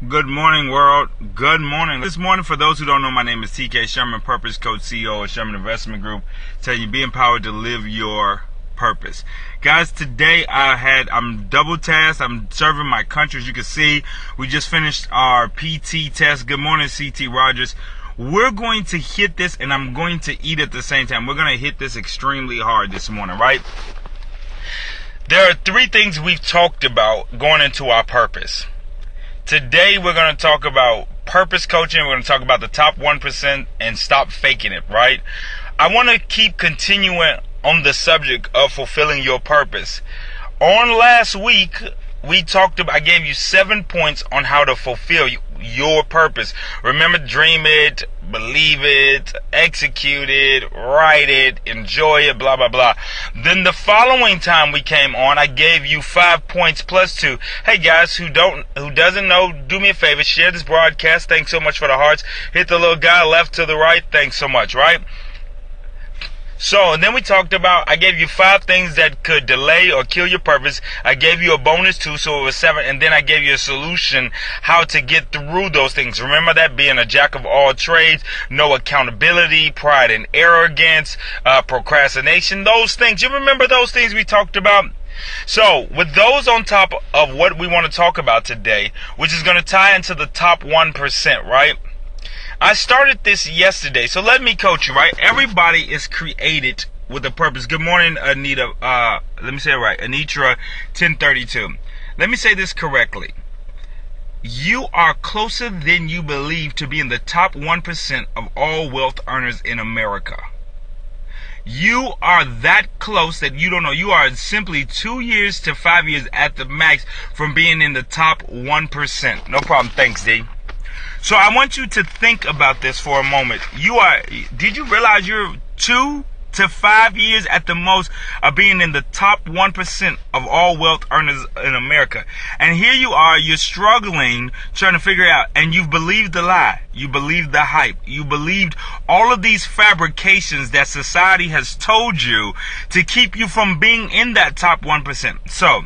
Good morning, world. Good morning. This morning, for those who don't know, my name is TK Sherman, Purpose Coach, CEO of Sherman Investment Group. Tell you, be empowered to live your purpose. Guys, today I'm double tasked. I'm serving my country. As you can see, we just finished our PT test. Good morning, CT Rogers. We're going to hit this, and I'm going to eat at the same time. We're going to hit this extremely hard this morning, right? There are three things we've talked about going into our purpose. Today, we're going to talk about purpose coaching. We're going to talk about the top 1% and stop faking it, right? I want to keep continuing on the subject of fulfilling your purpose. On last week, I gave you 7 points on how to fulfill your purpose. Remember, dream it, believe it, execute it, write it, enjoy it, blah, blah, blah. Then the following time we came on, I gave you 5 points plus 2. Hey guys, who doesn't know, do me a favor, share this broadcast. Thanks so much for the hearts. Hit the little guy left to the right. Thanks so much, right? So, and then we talked about, I gave you 5 things that could delay or kill your purpose. I gave you a bonus 2, so it was 7. And then I gave you a solution how to get through those things. Remember that, being a jack of all trades, no accountability, pride and arrogance, procrastination, those things. You remember those things we talked about? So, with those on top of what we want to talk about today, which is going to tie into the top 1%, right? I started this yesterday, so let me coach you, right? Everybody is created with a purpose. Good morning, Anita. Let me say it right. Anitra 1032. Let me say this correctly. You are closer than you believe to be in the top 1% of all wealth earners in America. You are that close that you don't know. You are simply 2 years to 5 years at the max from being in the top 1%. No problem. Thanks, D. So I want you to think about this for a moment. Did you realize you're 2 to 5 years at the most of being in the top 1% of all wealth earners in America? And here you are, you're struggling, trying to figure out, and you've believed the lie. You believed the hype. You believed all of these fabrications that society has told you to keep you from being in that top 1%. So,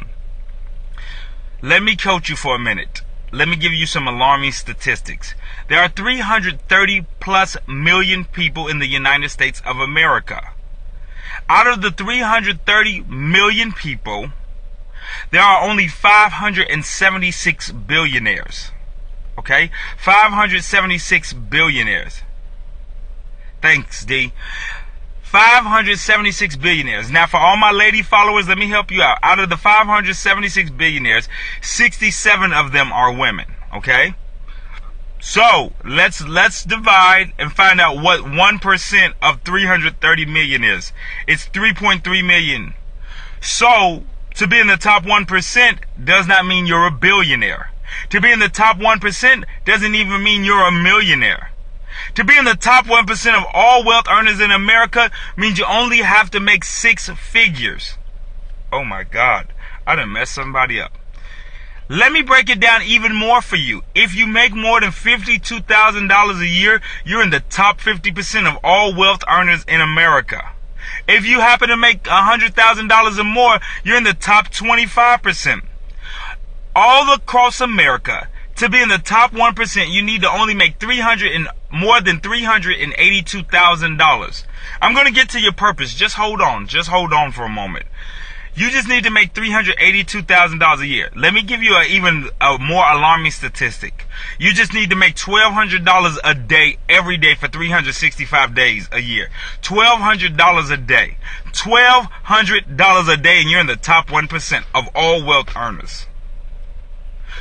let me coach you for a minute. Let me give you some alarming statistics. There are 330 plus million people in the United States of America. Out of the 330 million people, there are only 576 billionaires. Okay? 576 billionaires. Thanks, D. 576 billionaires. Now, for all my lady followers, let me help you out. Out of the 576 billionaires, 67 of them are women. Okay? So, let's divide and find out what 1% of 330 million is. It's 3.3 million. So, to be in the top 1% does not mean you're a billionaire. To be in the top 1% doesn't even mean you're a millionaire. To be in the top 1% of all wealth earners in America means you only have to make 6 figures. Oh my God, I done messed somebody up. Let me break it down even more for you. If you make more than $52,000 a year, you're in the top 50% of all wealth earners in America. If you happen to make $100,000 or more, you're in the top 25%. All across America, to be in the top 1%, you need to only make more than $382,000. I'm going to get to your purpose. Just hold on. Just hold on for a moment. You just need to make $382,000 a year. Let me give you a more alarming statistic. You just need to make $1,200 a day every day for 365 days a year. $1,200 a day. $1,200 a day, and you're in the top 1% of all wealth earners.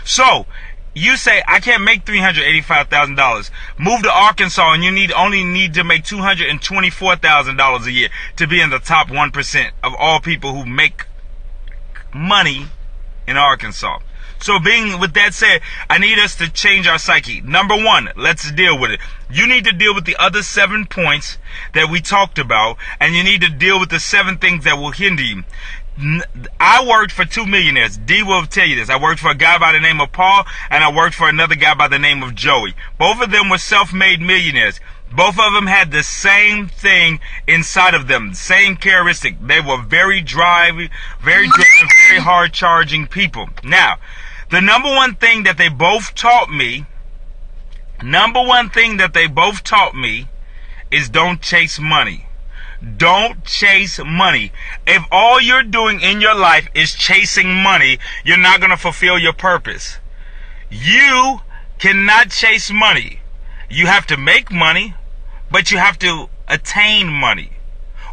So, you say, I can't make $385,000. Move to Arkansas and you only need to make $224,000 a year to be in the top 1% of all people who make money in Arkansas. So with that said, I need us to change our psyche. Number 1, let's deal with it. You need to deal with the other 7 points that we talked about, and you need to deal with the 7 things that will hinder you. I worked for 2 millionaires. D will tell you this. I worked for a guy by the name of Paul, and I worked for another guy by the name of Joey. Both of them were self-made millionaires. Both of them had the same thing inside of them, same characteristic. They were very driven, very hard-charging people. Now, The number one thing that they both taught me is don't chase money. Don't chase money. If all you're doing in your life is chasing money, you're not going to fulfill your purpose. You cannot chase money. You have to make money, but you have to attain money,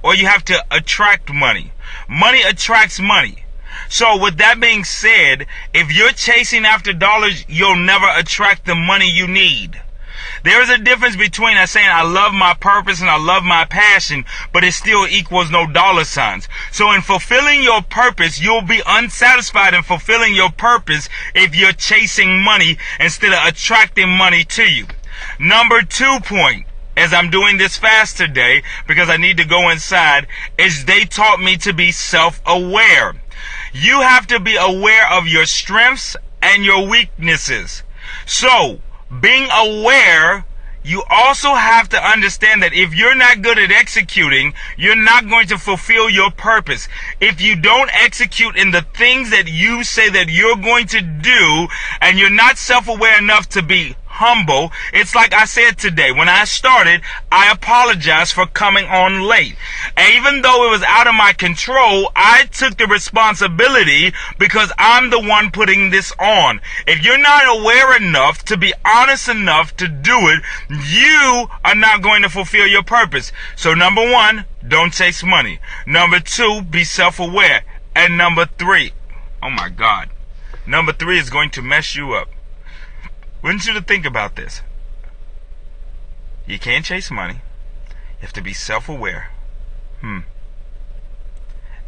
or you have to attract money. Money attracts money. So with that being said, if you're chasing after dollars, you'll never attract the money you need. There is a difference between us saying I love my purpose and I love my passion, but it still equals no dollar signs. So in fulfilling your purpose, you'll be unsatisfied in fulfilling your purpose if you're chasing money instead of attracting money to you. Number 2 point, as I'm doing this fast today because I need to go inside, is they taught me to be self-aware. You have to be aware of your strengths and your weaknesses. So, being aware, you also have to understand that if you're not good at executing, you're not going to fulfill your purpose. If you don't execute in the things that you say that you're going to do, and you're not self-aware enough to be humble, it's like I said today. When I started, I apologized for coming on late. And even though it was out of my control, I took the responsibility because I'm the one putting this on. If you're not aware enough to be honest enough to do it, you are not going to fulfill your purpose. So number 1, don't chase money. Number 2, be self-aware. And number 3, oh my God, number 3 is going to mess you up. I want you to think about this. You can't chase money. You have to be self-aware. And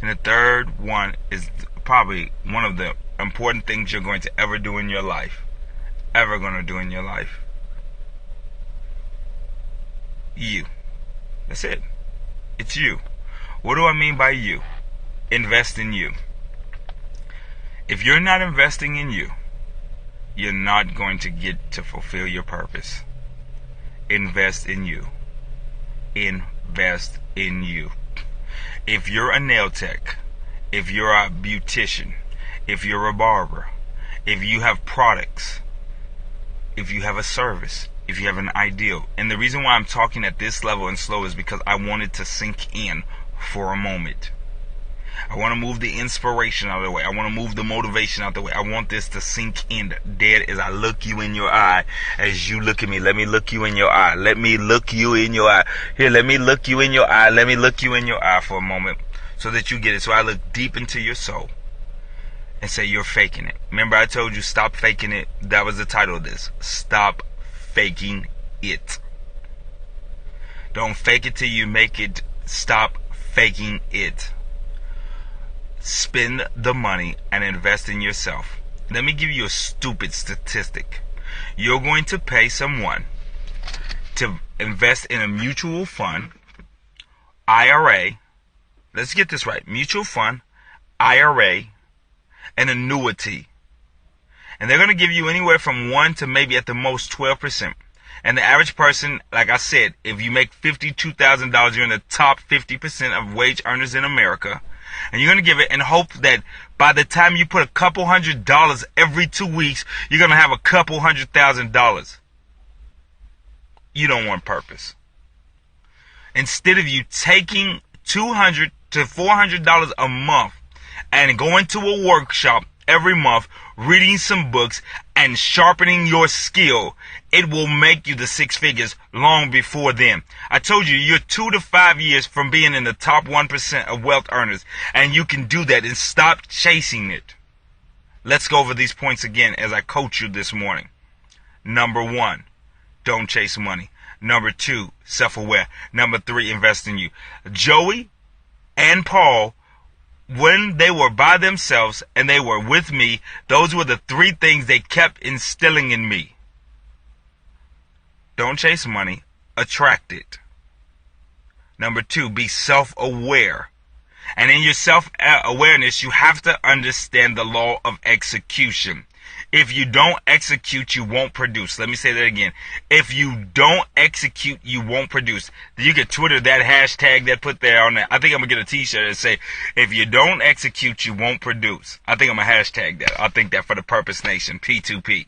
the third one is probably one of the important things you're going to ever do in your life. You. That's it. It's you. What do I mean by you? Invest in you. If you're not investing in you, you're not going to get to fulfill your purpose. Invest in you. Invest in you. If you're a nail tech, if you're a beautician, if you're a barber, if you have products, if you have a service, if you have an ideal. And the reason why I'm talking at this level and slow is because I want it to sink in for a moment. I want to move the inspiration out of the way. I want to move the motivation out of the way. I want this to sink in dead as I look you in your eye, as you look at me. Let me look you in your eye. Let me look you in your eye. Here, let me look you in your eye. Let me look you in your eye for a moment so that you get it. So I look deep into your soul and say you're faking it. Remember I told you stop faking it? That was the title of this. Stop faking it. Don't fake it till you make it. Stop faking it. Spend the money and invest in yourself. Let me give you a stupid statistic. You're going to pay someone to invest in a mutual fund, IRA. Let's get this right. Mutual fund, IRA, an annuity. And they're going to give you anywhere from 1 to maybe at the most 12%. And the average person, like I said, if you make $52,000, you're in the top 50% of wage earners in America. And you're going to give it and hope that by the time you put a couple $100 every 2 weeks, you're going to have a couple $100,000. You don't want purpose. Instead of you taking $200 to $400 a month and going to a workshop every month, reading some books and sharpening your skill, it will make you the 6 figures long before then. I told you, you're 2 to 5 years from being in the top 1% of wealth earners, and you can do that and stop chasing it. Let's go over these points again as I coach you this morning. Number 1, don't chase money. Number 2, self-aware. Number 3, invest in you. Joey and Paul, when they were by themselves and they were with me, those were the 3 things they kept instilling in me. Don't chase money, attract it. Number 2, be self-aware. And in your self-awareness, you have to understand the law of execution. If you don't execute, you won't produce. Let me say that again. If you don't execute, you won't produce. You can Twitter that hashtag that put there on there. I think I'm going to get a t-shirt that say, if you don't execute, you won't produce. I think I'm going to hashtag that. I think that for the Purpose Nation, P2P.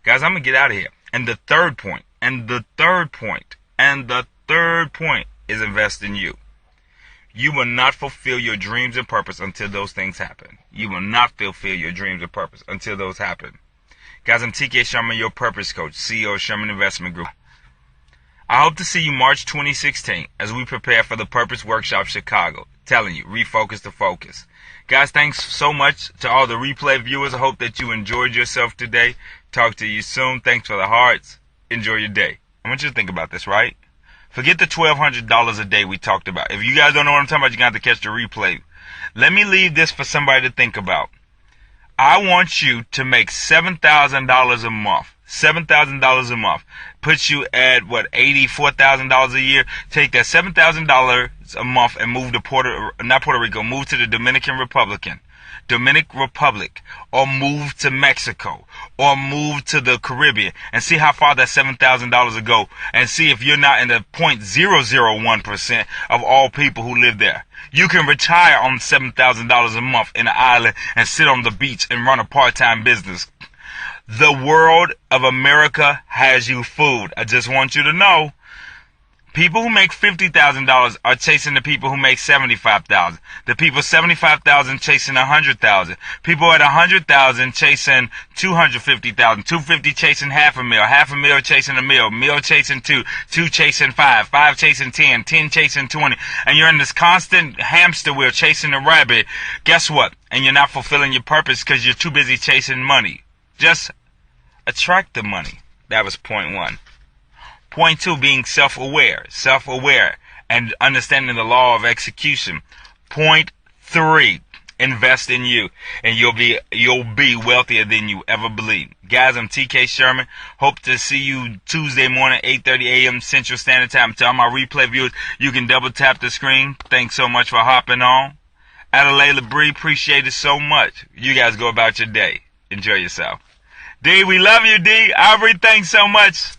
Guys, I'm going to get out of here. And the third point is invest in you. You will not fulfill your dreams and purpose until those things happen. You will not fulfill your dreams and purpose until those happen. Guys, I'm TK Sherman, your purpose coach, CEO of Sherman Investment Group. I hope to see you March 2016 as we prepare for the Purpose Workshop Chicago. Telling you, refocus to focus. Guys, thanks so much to all the replay viewers. I hope that you enjoyed yourself today. Talk to you soon. Thanks for the hearts. Enjoy your day. I want you to think about this, right? Forget the $1,200 a day we talked about. If you guys don't know what I'm talking about, you're going to have to catch the replay. Let me leave this for somebody to think about. I want you to make $7,000 a month. $7,000 a month. Puts you at, $84,000 a year. Take that $7,000 a month and move to move to the Dominican Republic, or move to Mexico, or move to the Caribbean, and see how far that $7,000 will go, and see if you're not in the 0.001% of all people who live there. You can retire on $7,000 a month in an island and sit on the beach and run a part-time business. The world of America has you fooled. I just want you to know. People who make $50,000 are chasing the people who make $75,000. The people $75,000 chasing $100,000. People at $100,000 chasing $250,000. $250,000 chasing $500,000 chasing $1 million. $1 million chasing $2 chasing $5 chasing $10 chasing $20. And you're in this constant hamster wheel chasing a rabbit. Guess what? And you're not fulfilling your purpose because you're too busy chasing money. Just attract the money. That was point one. Point two, being self-aware, and understanding the law of execution. Point three, invest in you, and you'll be wealthier than you ever believed. Guys, I'm TK Sherman. Hope to see you Tuesday morning, 8:30 a.m. Central Standard Time. To all my replay viewers, you can double tap the screen. Thanks so much for hopping on. Adelaide Bree, appreciate it so much. You guys go about your day. Enjoy yourself. D, we love you, D. Aubrey, thanks so much.